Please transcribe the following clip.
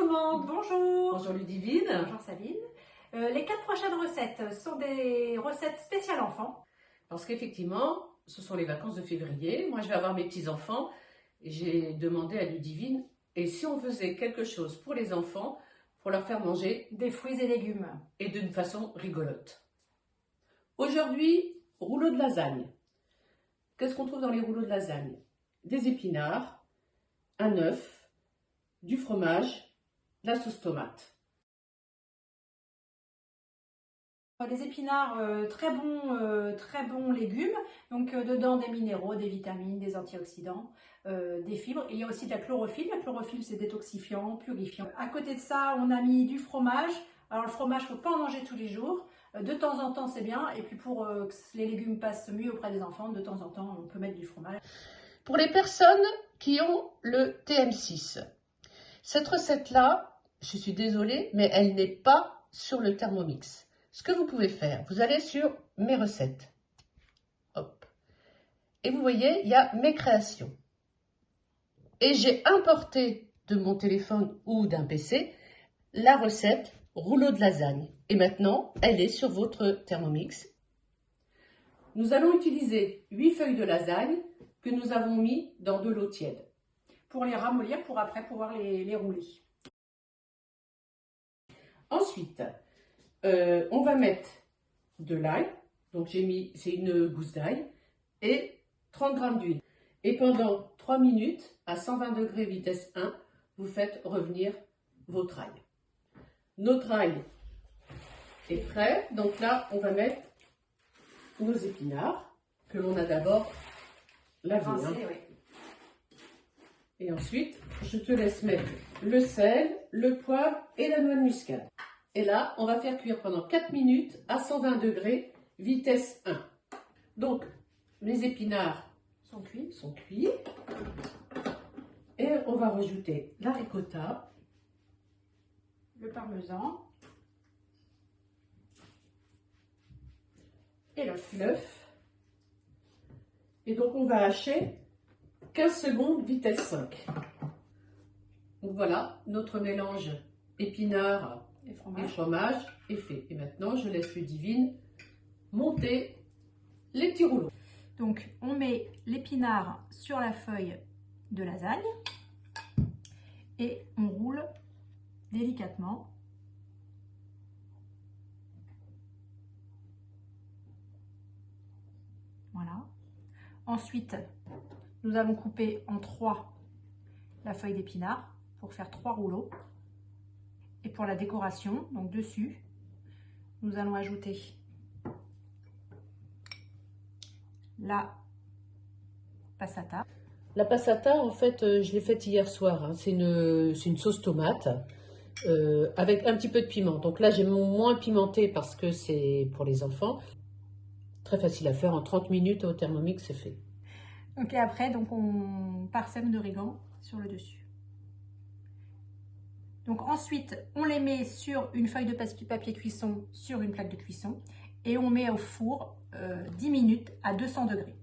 monde. Bonjour. Bonjour Ludivine. Bonjour Sabine. Les 4 prochaines recettes sont des recettes spéciales enfants. Parce qu'effectivement, ce sont les vacances de février. Moi, je vais avoir mes petits-enfants. J'ai demandé à Ludivine, et si on faisait quelque chose pour les enfants, pour leur faire manger des fruits et légumes. Et d'une façon rigolote. Aujourd'hui, rouleau de lasagne. Qu'est-ce qu'on trouve dans les rouleaux de lasagne? Des épinards, un œuf, du fromage, de la sauce tomate. Les épinards, très bons légumes, donc dedans des minéraux, des vitamines, des antioxydants, des fibres. Il y a aussi de la chlorophylle. La chlorophylle, c'est détoxifiant, purifiant. À côté de ça, on a mis du fromage. Alors le fromage, il ne faut pas en manger tous les jours. De temps en temps, c'est bien. Et puis pour que les légumes passent mieux auprès des enfants, de temps en temps, on peut mettre du fromage. Pour les personnes qui ont le TM6, cette recette-là, je suis désolée, mais elle n'est pas sur le Thermomix. Ce que vous pouvez faire, vous allez sur mes recettes. Hop. Et vous voyez, il y a mes créations. Et j'ai importé de mon téléphone ou d'un PC la recette rouleau de lasagne. Et maintenant, elle est sur votre Thermomix. Nous allons utiliser 8 feuilles de lasagne que nous avons mis dans de l'eau tiède. Pour les ramollir, pour après pouvoir les rouler. Ensuite, on va mettre de l'ail. Donc j'ai mis, c'est une gousse d'ail et 30 g d'huile. Et pendant 3 minutes, à 120 degrés vitesse 1, vous faites revenir votre ail. Notre ail est prêt. Donc là, on va mettre nos épinards que l'on a d'abord lavés. Oui. Et ensuite, je te laisse mettre le sel, le poivre et la noix de muscade. Et là, on va faire cuire pendant 4 minutes à 120 degrés, vitesse 1. Donc, les épinards sont cuits. Et on va rajouter la ricotta, le parmesan et l'œuf. Et donc, on va hacher 15 secondes, vitesse 5. Donc voilà, notre mélange épinards et fromage est fait. Et maintenant, je laisse Ludivine monter les petits rouleaux. Donc, on met l'épinard sur la feuille de lasagne et on roule délicatement. Voilà. Ensuite, nous allons couper en 3 la feuille d'épinard pour faire 3 rouleaux. Et pour la décoration, donc dessus, nous allons ajouter la passata. La passata, en fait, je l'ai faite hier soir. C'est une sauce tomate avec un petit peu de piment. Donc là, j'ai moins pimenté parce que c'est pour les enfants. Très facile à faire, en 30 minutes au Thermomix, c'est fait. Ok, après, donc on parsème d'origan sur le dessus. Donc ensuite, on les met sur une feuille de papier cuisson sur une plaque de cuisson et on met au four 10 minutes à 200 degrés.